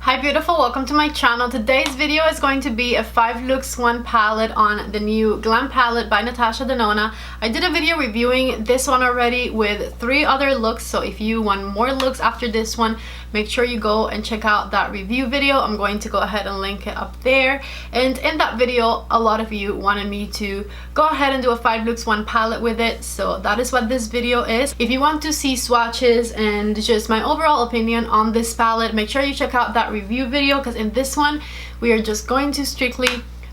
Hi beautiful, welcome to my channel. Today's video is going to be a 5 looks 1 palette on the new Glam Palette by Natasha Denona. I did a video reviewing this one already with 3 other looks, so if you want more looks after this one, make sure you go and check out that review video. I'm going to go ahead and link it up there. And in that video, a lot of you wanted me to go ahead and do a 5 looks 1 palette with it, so that is what this video is. If you want to see swatches and just my overall opinion on this palette, make sure you check out that review video, because in this one we are just going to strictly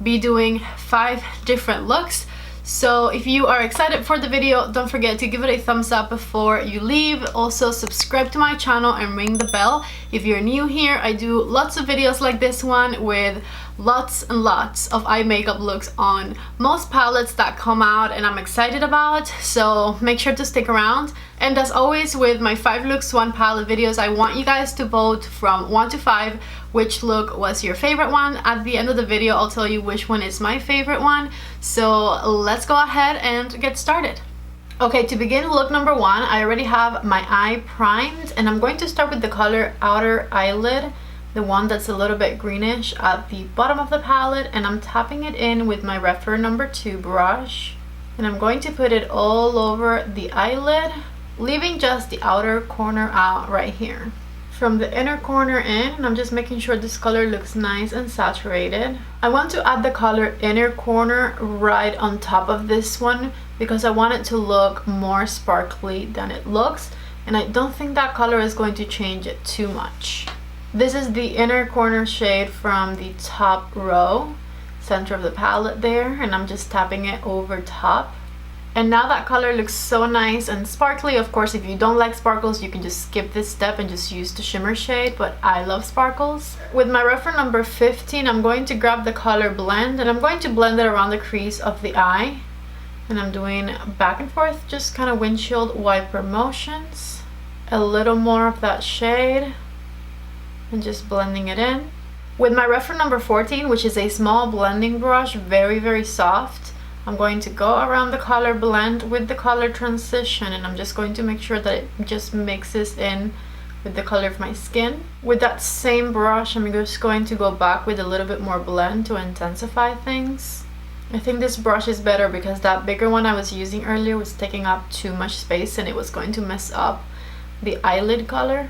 be doing 5 different looks. So if you are excited for the video, don't forget to give it a thumbs up before you leave. Also subscribe to my channel and ring the bell if you're new here. I do lots of videos like this one with lots and lots of eye makeup looks on most palettes that come out and I'm excited about, so make sure to stick around. And as always with my 5 looks 1 palette videos, I want you guys to vote from 1 to 5 which look was your favorite one. At the end of the video I'll tell you which one is my favorite one, so let's go ahead and get started. Okay, to begin look number 1, I already have my eye primed and I'm going to start with the color Outer Eyelid, the one that's a little bit greenish at the bottom of the palette, and I'm tapping it in with my Refer number 2 brush, and I'm going to put it all over the eyelid, leaving just the outer corner out right here. From the inner corner in, I'm just making sure this color looks nice and saturated. I want to add the color Inner Corner right on top of this one because I want it to look more sparkly than it looks, and I don't think that color is going to change it too much. This is the Inner Corner shade from the top row, center of the palette there, and I'm just tapping it over top. And now that color looks so nice and sparkly. Of course, if you don't like sparkles, you can just skip this step and just use the shimmer shade, but I love sparkles. With my Refer number 15, I'm going to grab the color Blend and I'm going to blend it around the crease of the eye. And I'm doing back and forth, just kind of windshield wiper motions. A little more of that shade and just blending it in. With my Refer number 14, which is a small blending brush, very soft, I'm going to go around the color Blend with the color Transition, and I'm just going to make sure that it just mixes in with the color of my skin. With that same brush, I'm just going to go back with a little bit more blend to intensify things. I think this brush is better because that bigger one I was using earlier was taking up too much space and it was going to mess up the eyelid color.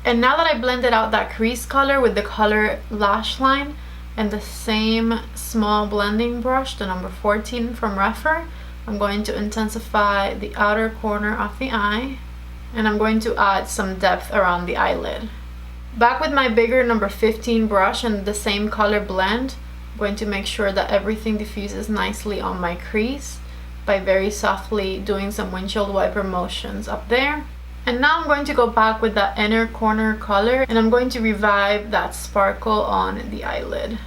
And now that I blended out that crease color with the color Lash Line and the same small blending brush, the number 14 from Refer, I'm going to intensify the outer corner of the eye, and I'm going to add some depth around the eyelid. Back with my bigger number 15 brush and the same color Blend, I'm going to make sure that everything diffuses nicely on my crease by very softly doing some windshield wiper motions up there. And now I'm going to go back with that inner corner color and I'm going to revive that sparkle on the eyelid.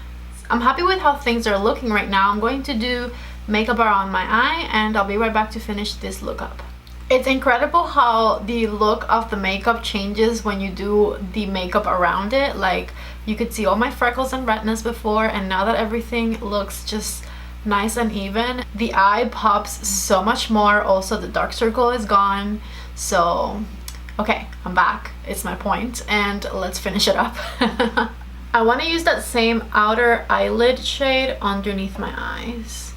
I'm happy with how things are looking right now. I'm going to do makeup around my eye and I'll be right back to finish this look up. It's incredible how the look of the makeup changes when you do the makeup around it. Like, you could see all my freckles and redness before, and now that everything looks just nice and even, the eye pops so much more. Also, the dark circle is gone. So, okay, I'm back. It's my point, and let's finish it up. I want to use that same outer eyelid shade underneath my eyes.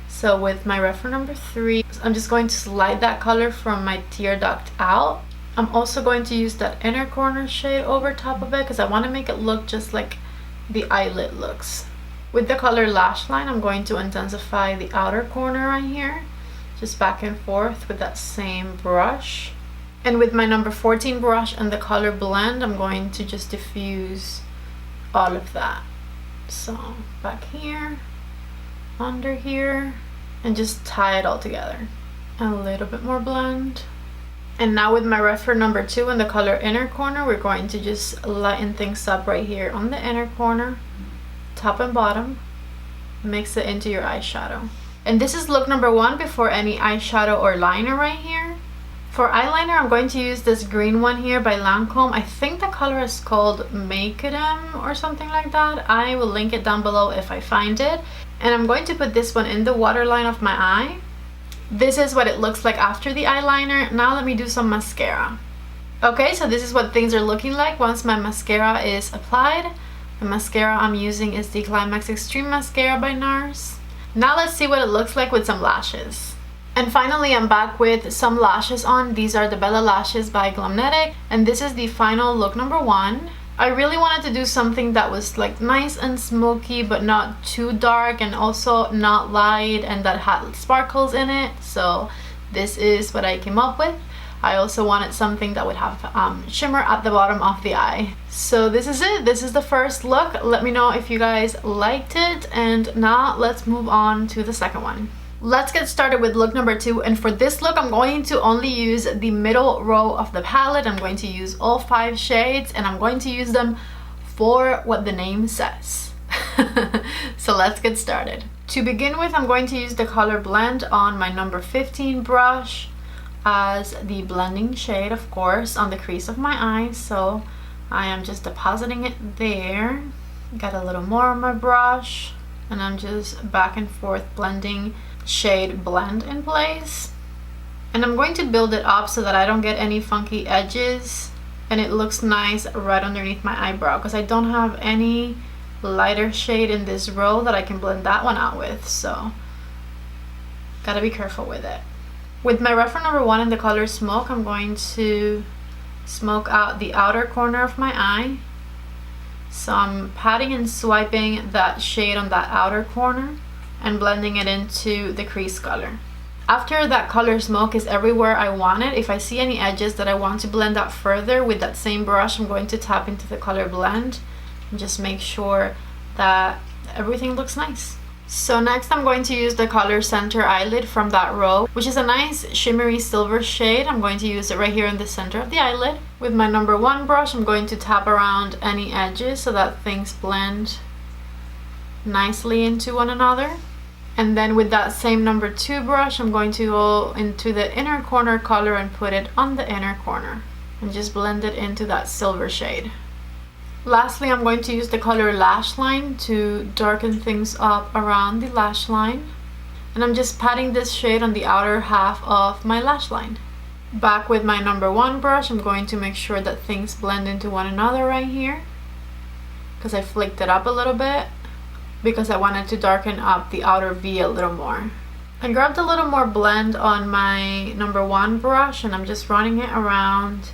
So with my Refer number 3, I'm just going to slide that color from my tear duct out. I'm also going to use that inner corner shade over top of it because I want to make it look just like the eyelid looks. With the color Lash Line, I'm going to intensify the outer corner right here, just back and forth with that same brush. And with my number 14 brush and the color Blend, I'm going to just diffuse all of that. So back here, under here, and just tie it all together. A little bit more blend. And now with my Refer number 2 and the color Inner Corner, we're going to just lighten things up right here on the inner corner, top and bottom. Mix it into your eyeshadow. And this is look number 1 before any eyeshadow or liner right here. For eyeliner, I'm going to use this green one here by Lancôme. I think the color is called Make Them or something like that. I will link it down below if I find it. And I'm going to put this one in the waterline of my eye. This is what it looks like after the eyeliner. Now let me do some mascara. Okay, so this is what things are looking like once my mascara is applied. The mascara I'm using is the Climax Extreme Mascara by NARS. Now let's see what it looks like with some lashes. And finally, I'm back with some lashes on. These are the Bella Lashes by Glamnetic, and this is the final look number 1. I really wanted to do something that was like nice and smoky but not too dark, and also not light, and that had sparkles in it. So this is what I came up with. I also wanted something that would have shimmer at the bottom of the eye. So this is it. This is the first look. Let me know if you guys liked it, and now let's move on to the second one. Let's get started with look number 2, and for this look I'm going to only use the middle row of the palette. I'm going to use all 5 shades, and I'm going to use them for what the name says. So let's get started. To begin with, I'm going to use the color blend on my number 15 brush as the blending shade, of course, on the crease of my eye. So I am just depositing it there. Got a little more on my brush, and I'm just back and forth blending shade blend in place. And I'm going to build it up so that I don't get any funky edges, and it looks nice right underneath my eyebrow, because I don't have any lighter shade in this row that I can blend that one out with, so gotta be careful with it. With my reference number 1 in the color Smoke, I'm going to smoke out the outer corner of my eye. So I'm patting and swiping that shade on that outer corner and blending it into the crease color. After that color Smoke is everywhere I want it, if I see any edges that I want to blend out further with that same brush, I'm going to tap into the color blend and just make sure that everything looks nice. So next I'm going to use the color Center Eyelid from that row, which is a nice shimmery silver shade. I'm going to use it right here in the center of the eyelid. With my number 1 brush, I'm going to tap around any edges so that things blend nicely into one another. And then with that same number 2 brush, I'm going to go into the inner corner color and put it on the inner corner and just blend it into that silver shade. Lastly, I'm going to use the color Lash Line to darken things up around the lash line. And I'm just patting this shade on the outer half of my lash line. Back with my number 1 brush, I'm going to make sure that things blend into one another right here, because I flicked it up a little bit because I wanted to darken up the outer V a little more. I grabbed a little more blend on my number 1 brush, and I'm just running it around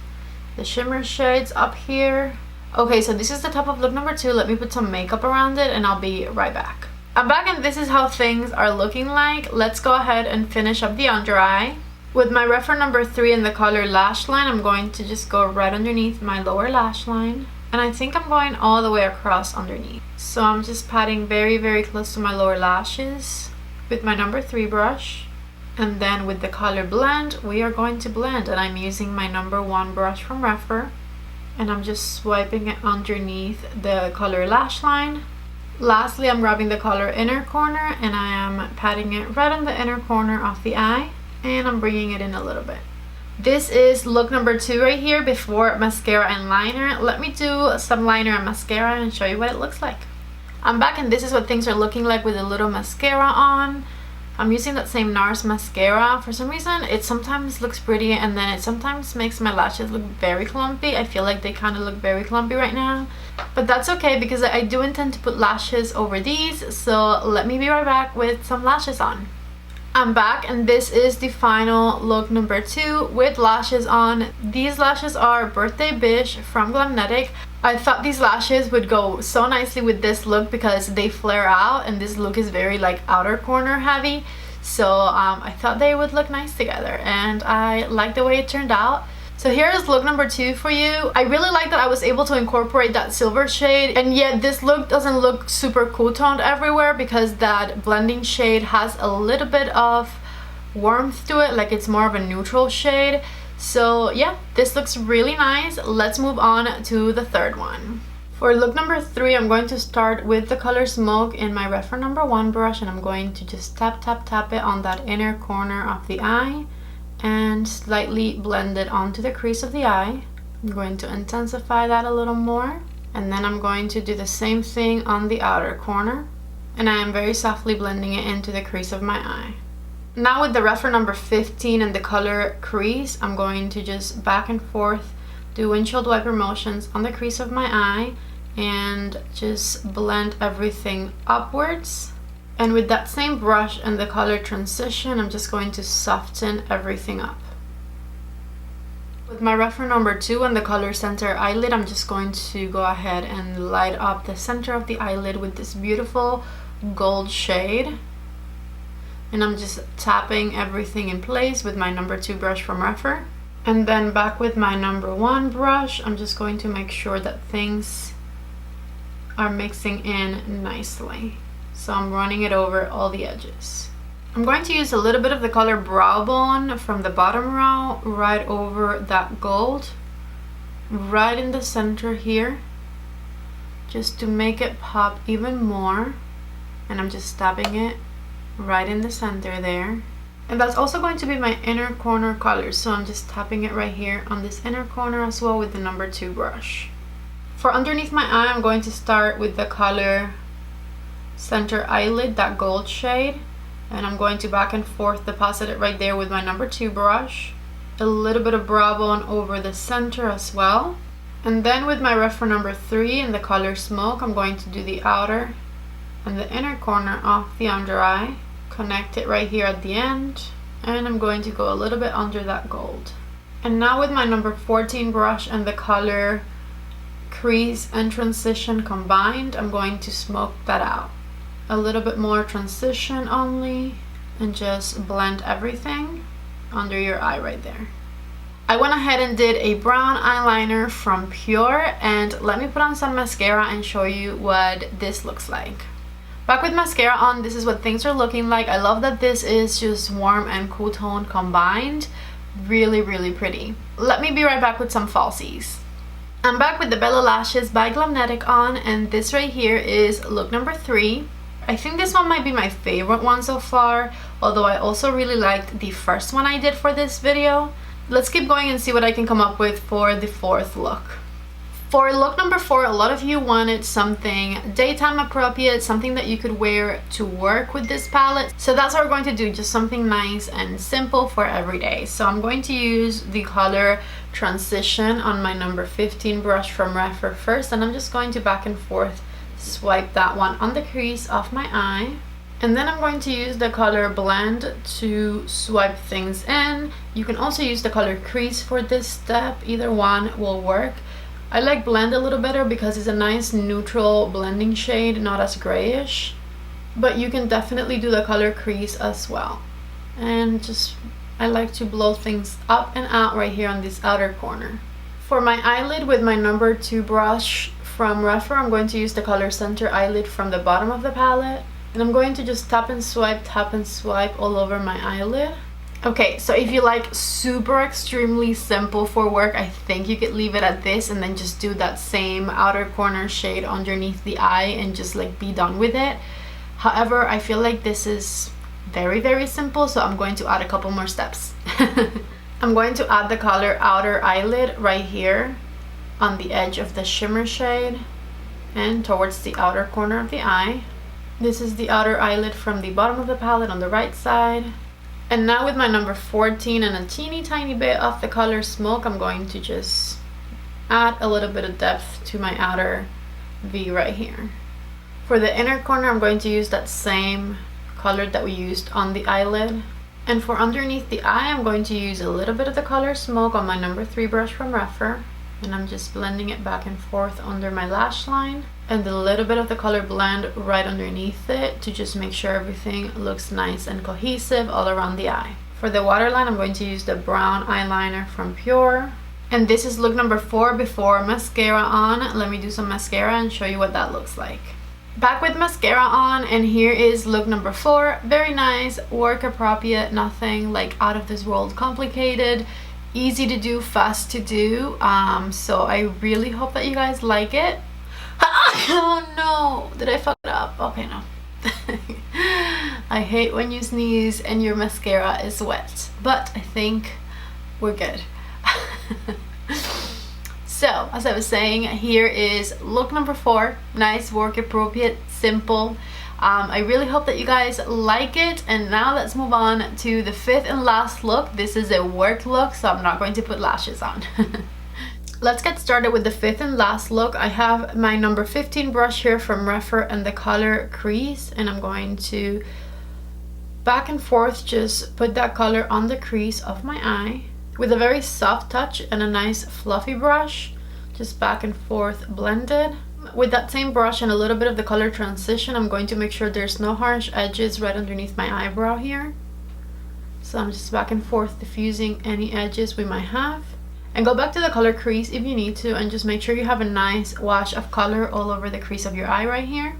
the shimmer shades up here. Okay, so this is the top of look number 2. Let me put some makeup around it and I'll be right back. I'm back, and this is how things are looking like. Let's go ahead and finish up the under eye. With my reference number 3 in the color Lash Line, I'm going to just go right underneath my lower lash line. And I think I'm going all the way across underneath. So I'm just patting very, very close to my lower lashes with my number 3 brush. And then with the color blend, we are going to blend. And I'm using my number 1 brush from Refer. And I'm just swiping it underneath the color lash line. Lastly, I'm grabbing the color inner corner and I am patting it right on the inner corner of the eye. And I'm bringing it in a little bit. This is look number 2 right here before mascara and liner. Let me do some liner and mascara and show you what it looks like. I'm back, and this is what things are looking like with a little mascara on. I'm using that same NARS mascara. For some reason, it sometimes looks pretty and then it sometimes makes my lashes look very clumpy. I feel like they kind of look very clumpy right now. But that's okay because I do intend to put lashes over these. So let me be right back with some lashes on. I'm back, and this is the final look number 2 with lashes on. These lashes are Birthday Bish from Glamnetic. I thought these lashes would go so nicely with this look because they flare out, and this look is very like outer corner heavy. So I thought they would look nice together, and I like the way it turned out. So here is look number 2 for you. I really like that I was able to incorporate that silver shade, and yet this look doesn't look super cool toned everywhere because that blending shade has a little bit of warmth to it, like it's more of a neutral shade. So yeah, this looks really nice. Let's move on to the third one. For look number 3, I'm going to start with the color Smoke in my reference number 1 brush, and I'm going to just tap it on that inner corner of the eye and slightly blend it onto the crease of the eye. I'm going to intensify that a little more, and then I'm going to do the same thing on the outer corner, and I am very softly blending it into the crease of my eye. Now with the reference number 15 and the color Crease, I'm going to just back and forth do windshield wiper motions on the crease of my eye and just blend everything upwards. And with that same brush and the color transition, I'm just going to soften everything up. With my reference number 2 and the color center eyelid, I'm just going to go ahead and light up the center of the eyelid with this beautiful gold shade. And I'm just tapping everything in place with my number 2 brush from Refer. And then back with my number 1 brush, I'm just going to make sure that things are mixing in nicely. So I'm running it over all the edges. I'm going to use a little bit of the color Brow Bone from the bottom row right over that gold, right in the center here, just to make it pop even more. And I'm just tapping it right in the center there. And that's also going to be my inner corner color, so I'm just tapping it right here on this inner corner as well with the number 2 brush. For underneath my eye, I'm going to start with the color center eyelid, that gold shade, and I'm going to back and forth deposit it right there with my number 2 brush. A little bit of brow bone over the center as well. And then with my reference number 3 in the color Smoke, I'm going to do the outer and the inner corner of the under eye, connect it right here at the end, and I'm going to go a little bit under that gold. And now with my number 14 brush and the color Crease and Transition combined, I'm going to smoke that out. A little bit more transition only, and just blend everything under your eye right there. I went ahead and did a brown eyeliner from PÜR, and let me put on some mascara and show you what this looks like. Back with mascara on, this is what things are looking like. I love that this is just warm and cool tone combined. Really, really pretty. Let me be right back with some falsies. I'm back with the Bello Lashes by Glamnetic on, and this right here is look number 3. I think this one might be my favorite one so far, although I also really liked the first one I did for this video. Let's keep going and see what I can come up with for the 4th look. For look number 4, a lot of you wanted something daytime appropriate, something that you could wear to work with this palette. So that's what we're going to do, just something nice and simple for every day. So I'm going to use the color Transition on my number 15 brush from Refer first, and I'm just going to back and forth swipe that one on the crease of my eye. And then I'm going to use the color Blend to swipe things in. You can also use the color Crease for this step, either one will work. I like Blend a little better because it's a nice neutral blending shade, not as grayish. But you can definitely do the color Crease as well. And just, I like to blow things up and out right here on this outer corner. For my eyelid with my number 2 brush from Refer, I'm going to use the color Center Eyelid from the bottom of the palette. And I'm going to just tap and swipe all over my eyelid. Okay, so if you like super extremely simple for work, I think you could leave it at this and then just do that same outer corner shade underneath the eye and just like be done with it. However, I feel like this is very, very simple, so I'm going to add a couple more steps. I'm going to add the color Outer Eyelid right here on the edge of the shimmer shade and towards the outer corner of the eye. This is the outer eyelid from the bottom of the palette on the right side. And now with my number 14 and a teeny tiny bit of the color Smoke, I'm going to just add a little bit of depth to my outer V right here. For the inner corner, I'm going to use that same color that we used on the eyelid. And for underneath the eye, I'm going to use a little bit of the color Smoke on my number 3 brush from Refer. And I'm just blending it back and forth under my lash line. And a little bit of the color Blend right underneath it to just make sure everything looks nice and cohesive all around the eye. For the waterline, I'm going to use the brown eyeliner from PÜR. And this is look number 4 before mascara on. Let me do some mascara and show you what that looks like. Back with mascara on, and here is look number 4. Very nice, work appropriate, nothing like out of this world complicated. Easy to do, fast to do. So I really hope that you guys like it. Oh no, did I fuck it up? Okay, no. I hate when you sneeze and your mascara is wet, but I think we're good. So as I was saying, here is look number 4. Nice, work appropriate, simple. I really hope that you guys like it. And now let's move on to the 5th and last look. This is a work look, so I'm not going to put lashes on. Let's get started with the fifth and last look. I have my number 15 brush here from Refer and the color Crease, and I'm going to back and forth just put that color on the crease of my eye with a very soft touch and a nice fluffy brush. Just back and forth blended. With that same brush and a little bit of the color transition, I'm going to make sure there's no harsh edges right underneath my eyebrow here. So I'm just back and forth diffusing any edges we might have. And go back to the color Crease if you need to, and just make sure you have a nice wash of color all over the crease of your eye right here.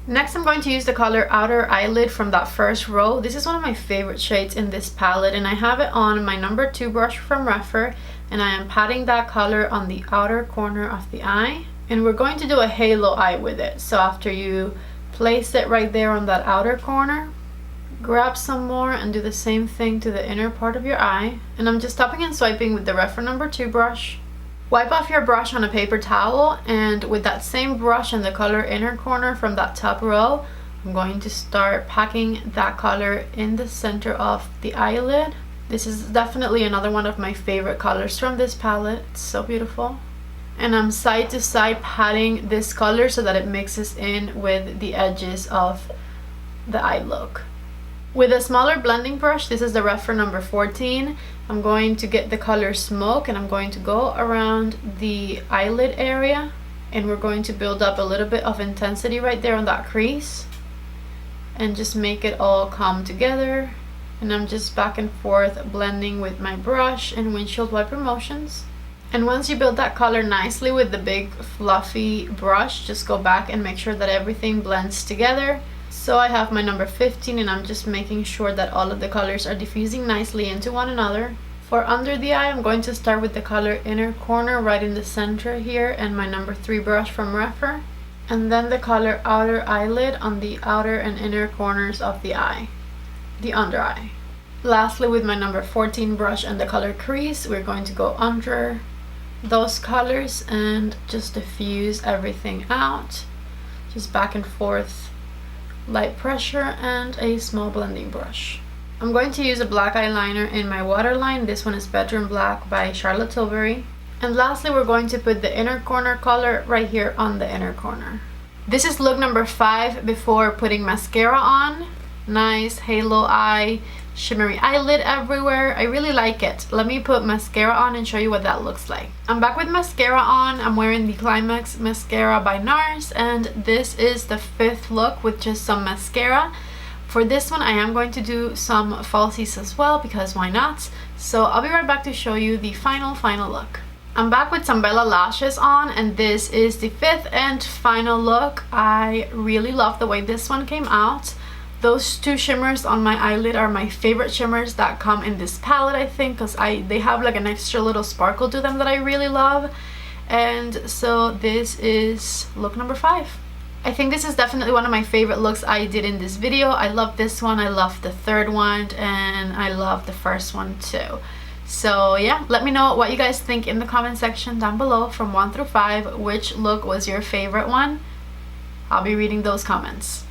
Next, I'm going to use the color Outer Eyelid from that first row. This is one of my favorite shades in this palette, and I have it on my number 2 brush from Refer, and I am patting that color on the outer corner of the eye. And we're going to do a halo eye with it. So after you place it right there on that outer corner, grab some more and do the same thing to the inner part of your eye. And I'm just tapping and swiping with the Refer number 2 brush. Wipe off your brush on a paper towel, and with that same brush and the color inner corner from that top row, I'm going to start packing that color in the center of the eyelid. This is definitely another one of my favorite colors from this palette. It's so beautiful. And I'm side to side patting this color so that it mixes in with the edges of the eye look. With a smaller blending brush, this is the Refer number 14, I'm going to get the color Smoke, and I'm going to go around the eyelid area, and we're going to build up a little bit of intensity right there on that crease and just make it all come together. And I'm just back and forth blending with my brush and windshield wiper motions. And once you build that color nicely with the big fluffy brush, just go back and make sure that everything blends together. So I have my number 15, and I'm just making sure that all of the colors are diffusing nicely into one another. For under the eye, I'm going to start with the color Inner Corner right in the center here, and my number 3 brush from Refer. And then the color Outer Eyelid on the outer and inner corners of the eye, the under eye. Lastly, with my number 14 brush and the color Crease, we're going to go under those colors and just diffuse everything out. Just back and forth, light pressure, and a small blending brush. I'm going to use a black eyeliner in my waterline. This one is Bedroom Black by Charlotte Tilbury. And lastly, we're going to put the inner corner color right here on the inner corner. This is look number 5 before putting mascara on. Nice halo eye, shimmery eyelid everywhere. I really like it. Let me put mascara on and show you what that looks like. I'm back with mascara on. I'm wearing the Climax mascara by NARS, and this is the 5th look with just some mascara. For this one, I am going to do some falsies as well, because why not? So I'll be right back to show you the final look. I'm back with some Bella lashes on, and this is the 5th and final look. I really love the way this one came out. Those 2 shimmers on my eyelid are my favorite shimmers that come in this palette, I think, because they have like an extra little sparkle to them that I really love. And so this is look number 5. I think this is definitely one of my favorite looks I did in this video. I love this one, I love the 3rd one, and I love the 1st one too. So yeah, let me know what you guys think in the comment section down below from 1 through 5. Which look was your favorite one? I'll be reading those comments.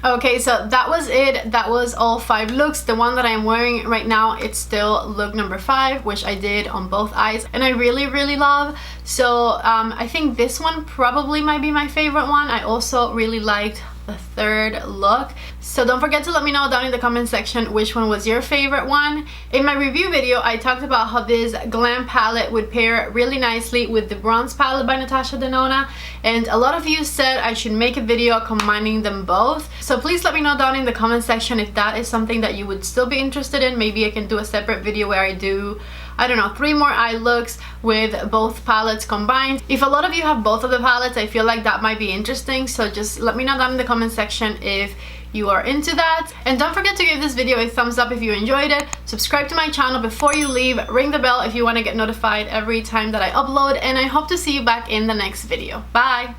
Okay, so that was it. That was all 5 looks. The one that I'm wearing right now, it's still look number 5, which I did on both eyes, and I really love. So I think this one probably might be my favorite one. I also really liked the 3rd look. So don't forget to let me know down in the comment section which one was your favorite one. In my review video, I talked about how this Glam palette would pair really nicely with the bronze palette by Natasha Denona, and a lot of you said I should make a video combining them both. So please let me know down in the comment section if that is something that you would still be interested in. Maybe I can do a separate video where I do, I don't know, 3 more eye looks with both palettes combined. If a lot of you have both of the palettes, I feel like that might be interesting, so just let me know down in the comment section if you are into that. And don't forget to give this video a thumbs up if you enjoyed it. Subscribe to my channel before you leave. Ring the bell if you want to get notified every time that I upload, and I hope to see you back in the next video. Bye!